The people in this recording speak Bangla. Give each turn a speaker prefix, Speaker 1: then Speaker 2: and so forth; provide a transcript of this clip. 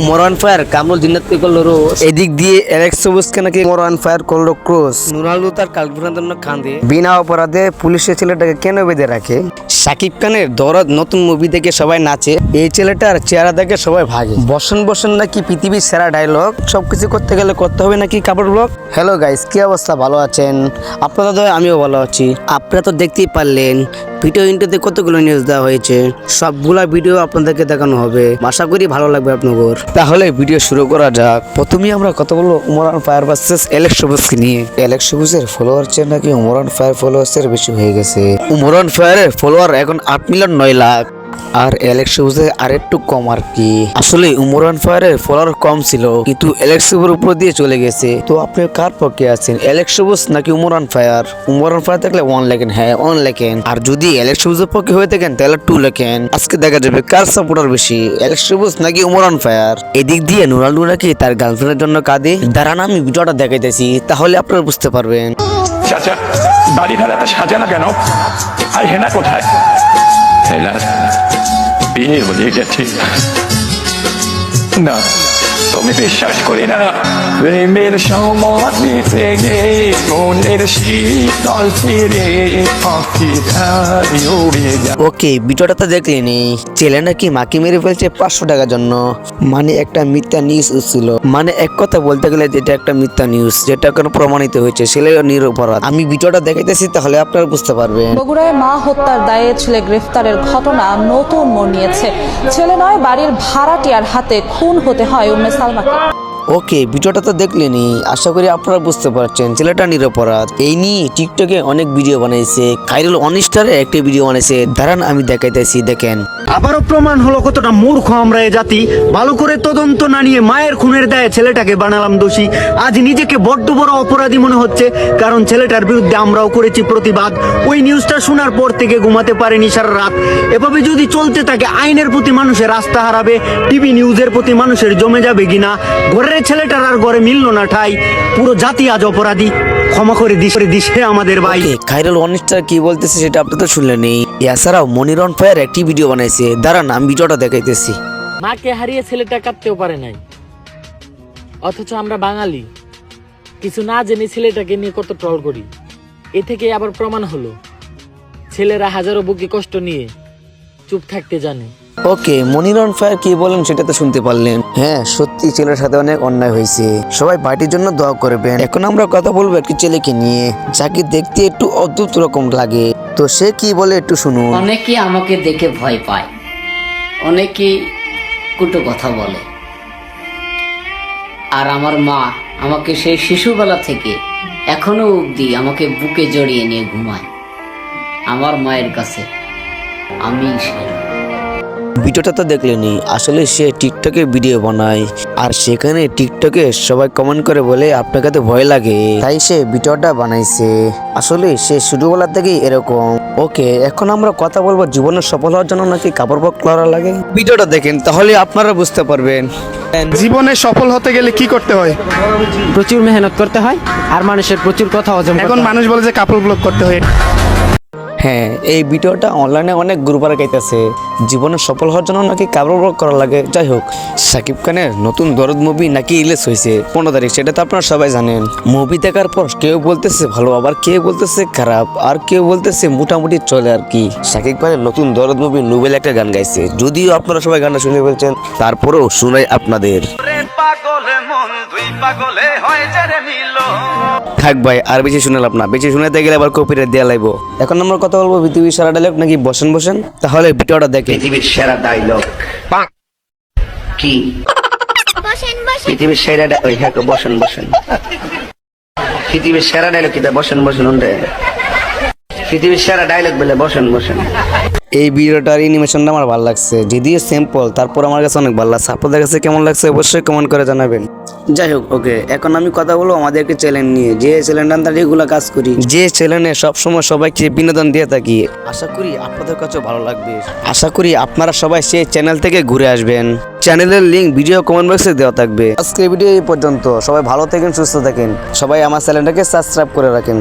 Speaker 1: উমর অন ফায়ার কামরুল জিন্নাতকে করলো রোজ, এদিক দিয়ে অ্যালেক্স সবুজকে নাকি উমর অন ফায়ার করলো ক্রস, রোনাল্ডো তার গার্লফ্রেন্ডের জন্য কাঁদে, বিনা অপরাধে পুলিশের ছেলেটাকে কেন বেঁধে রাখে, শাকিব খানের দরদ নতুন মুভি দেখে সবাই নাচে, এই ছেলেটার চেহারা দেখে সবাই ভাগে, বসন বসন নাকি পৃথিবীর সেরা ডায়লগ, সবকিছু করতে গেলে করতে হবে নাকি কাপড় ব্লগ। হ্যালো গাইস, কি অবস্থা, ভালো আছেন? আপনারা তো, আমিও ভালো আছি। আপনারা তো দেখতেই পারলেন ভিডিও ইন্টারতে কতগুলো নিউজ দেওয়া হয়েছে, সবগুলা ভিডিও আপনাদেরকে দেখানো হবে, আশা করি ভালো লাগবে আপনাদের। তাহলে ভিডিও শুরু করা যাক। প্রথমেই আমরা কথা বলবো Umar on fire versus Alex সবুজকে নিয়ে। অ্যালেক্স সবুজের ফলোয়ার চেয়ে নাকি উমর অন ফায়ার ফলোয়ার্সের বেশি হয়ে গেছে। উমর অন ফায়ারের ফলোয়ার এখন 8,9,00,000 আর অ্যালেক্স সবুজের আর একটু কম আর কি। আসলে উমর অন ফায়ারের ফলোয়ার কম ছিল, কিন্তু অ্যালেক্স সবুজের উপর দিয়ে চলে গেছে। তো আপনি কার পক্ষে আছেন, অ্যালেক্স সবুজ নাকি Umar on fire? Umar on fire থাকলে 1 লেখেন, হ্যাঁ 1 লেখেন। আর যদি অ্যালেক্স সবুজের পক্ষে হয়ে থাকেন তাহলে 2 লেখেন। আজকে দেখা যাবে কার সাপোর্টার বেশি, অ্যালেক্স সবুজ নাকি উমর অন ফায়ার। এদিক দিয়ে রোনাল্ডো নাকি তার গার্লফ্রেন্ডের জন্য কাঁদে। দাঁড়ান আমি ভিডিওটা দেখাইতেছি, তাহলে আপনারা বুঝতে পারবেন।
Speaker 2: চাচা, বাড়ি ভাড়াটা সাজানো কেন? আর হেনা কোথায়? হেনা বিয়ে হয়ে গেছে না, তুমি বিশ্বাস করি না। প্রেমের সময় ফেলে মনের শীতল ফিরে ওকে, ভিডিওটা তো দেখলেনি। ছেলে নাকি মাকে মেরে ফেলছে 500 টাকার জন্য, মানে একটা মিথ্যা নিউজ ছিল। মানে এক কথা বলতে গেলে যেটা একটা মিথ্যা নিউজ, যেটা এখন প্রমাণিত হয়েছে ছেলে নিরপরাধ। আমি ভিডিওটা দেখাইতেছি, তাহলে আপনারা বুঝতে পারবেন।
Speaker 3: বগুড়ায় মা হত্যার দায়ে ছেলে গ্রেফতারের ঘটনা নতুন মোড় নিয়েছে। ছেলে নয়, বাড়ির ভাড়াটিয়ার হাতে খুন হতে হয় উম্মে সালমাকে।
Speaker 1: ওকে, ভিডিওটা তো দেখলেনি, আশা করি আপনারা বুঝতে পারছেন ছেলেটা নিরপরাধ। এই নিয়ে টিকটকে অনেক ভিডিও বানাইছে, খাইরুল অনিস্টারে একটা ভিডিও বানাইছে, দাঁড়ান আমি দেখাইতেছি, দেখেন।
Speaker 4: আবারও প্রমাণ হলো কতটা মূর্খ আমরা এ জাতি। ভালো করে তদন্ত না নিয়ে মায়ের খুনের দায়ে ছেলেটাকে বানালাম দোষী। আজ নিজেকে বড্ড বড় অপরাধী মনে হচ্ছে, কারণ ছেলেটার বিরুদ্ধে আমরাও করেছি প্রতিবাদ। ওই নিউজটা শোনার পর থেকে ঘুমাতে পারেনি সারা রাত। এভাবে যদি চলতে থাকে আইনের প্রতি মানুষের আস্থা হারাবে, টিভি নিউজের প্রতি মানুষের জমে যাবে কিনা। ঘরের ছেলেটার আর ঘরে মিললো না ঠাই, পুরো জাতি আজ অপরাধী। ক্ষমা করে দিস হে আমাদের ভাই।
Speaker 1: খাইরুল অনিস্টার কি বলতেছে সেটা আপনারা তো শুনলেনি। এছাড়াও মনির অন ফায়ার একটি ভিডিও বানাইছে, দাঁড়ান আমি ভিডিওটা দেখাইতেছি।
Speaker 5: মাকে হারিয়ে ছেলেটা কাঁদতেও পারে নাই, অথচ আমরা বাঙালি কিছু না জেনে ছেলেটাকে নিয়ে কত ট্রল করি। এ থেকে আবার প্রমাণ হলো ছেলেরা হাজারো বুকে কষ্ট নিয়ে চুপ থাকতে জানে।
Speaker 1: ওকে, মনির অন ফায়ার কি বলেন সেটা তো শুনতে পারলেন। হ্যাঁ সত্যি ছেলের সাথে অনেক অন্যায় হয়েছে, সবাই পার্টির জন্য দোয়া করবেন। এখন আমরা কথা বলবো একটি ছেলেকে নিয়ে, যাকে দেখতে একটু অদ্ভুত রকম লাগে। তো সে কি বলে একটু শুনুন।
Speaker 6: অনেকে আমাকে দেখে ভয় পায়, অনেকে কুটো কথা বলে, আর আমার মা আমাকে সেই শিশুবেলা থেকে এখনো অবধি আমাকে বুকে জড়িয়ে নিয়ে ঘুমায়। আমার মায়ের কাছে আমি
Speaker 1: ভিডিওটা তো দেখলেনি, আসলে সে টিকটকে ভিডিও বানায়, আর সেখানে টিকটকে সবাই কমেন্ট করে বলে আপনাকে তো ভয় লাগে, তাই সে ভিডিওটা বানাইছে। আসলে সে ছোটবেলা থেকেই এরকম। ওকে, এখন আমরা কথা বলবো জীবনে সফল হওয়ার জন্য নাকি কাপড় করা লাগে। ভিডিওটা দেখেন, তাহলে আপনারা বুঝতে পারবেন।
Speaker 7: জীবনে সফল হতে গেলে কি করতে হয়?
Speaker 5: প্রচুর মেহনত করতে হয়, আর মানুষের প্রচুর কথা হজম।
Speaker 7: এখন মানুষ বলে যে কাপড় ব্লগ করতে হয়।
Speaker 1: হ্যাঁ, এই ভিডিওটা অনলাইনে অনেক গ্রুপার গাইতেছে, জীবনে সফল হওয়ার জন্য নাকি কাপড় ব্লগ করা লাগে। যাই হোক, শাকিব খানের নতুন দরদ মুভি নাকি রিলিজ হয়েছে 15 তারিখ, সেটা তো আপনারা সবাই জানেন। মুভি দেখার পর কেউ বলতেছে ভালো, আবার কেউ বলতেছে খারাপ, আর কেউ বলতেছে মোটামুটি চলে আর কি। শাকিব খানের নতুন দরদ মুভি নোবেল একটা গান গাইছে, যদিও আপনারা সবাই গানটা শুনে ফেলছেন, তারপরেও শুনাই আপনাদের। থাক ভাই, আর বেশি শুনে লাভ না, বেশি শুনাতে গেলে আবার কপিরাইট দেয়া লাগবো। এখন আমরা কথা বলবো পৃথিবীর সেরা ডায়লগ নাকি বসেন বসেন, তাহলে ভিডিওটা দেখে।
Speaker 4: পৃথিবীর সেরা ডায়লগ কি? পৃথিবীর সেরা ওই হ্যাঁ বসেন বসেন। পৃথিবীর সেরা ডায়লগ কি? বসেন বসেন। পৃথিবীর সেরা ডায়লগ বলে বসেন বসেন।
Speaker 1: এই ভিডিওটার অ্যানিমেশনটা আমার ভালো লাগছে, যদিও সিম্পল, তারপর আমার কাছে অনেক ভালো লাগছে। আপনাদের কাছে কেমন লাগছে অবশ্যই কমেন্ট করে জানাবেন। যাই হোক, ওকে, এখন আমি কথা বলবো আমাদের একটি চ্যানেল নিয়ে, যে চ্যানেলটা আমরা রেগুলার কাজ করি, যে চ্যানেলে সবসময় সবাইকে বিনোদন দিয়ে থাকি। আশা করি আপনাদের কাছে ভালো লাগবে, আশা করি আপনারা সবাই সেই চ্যানেল থেকে ঘুরে আসবেন। চ্যানেলের লিঙ্ক ভিডিও কমেন্ট বক্সে দেওয়া থাকবে। আজকের ভিডিও এই পর্যন্ত, সবাই ভালো থাকেন, সুস্থ থাকেন, সবাই আমার চ্যানেলটাকে সাবস্ক্রাইব করে রাখেন।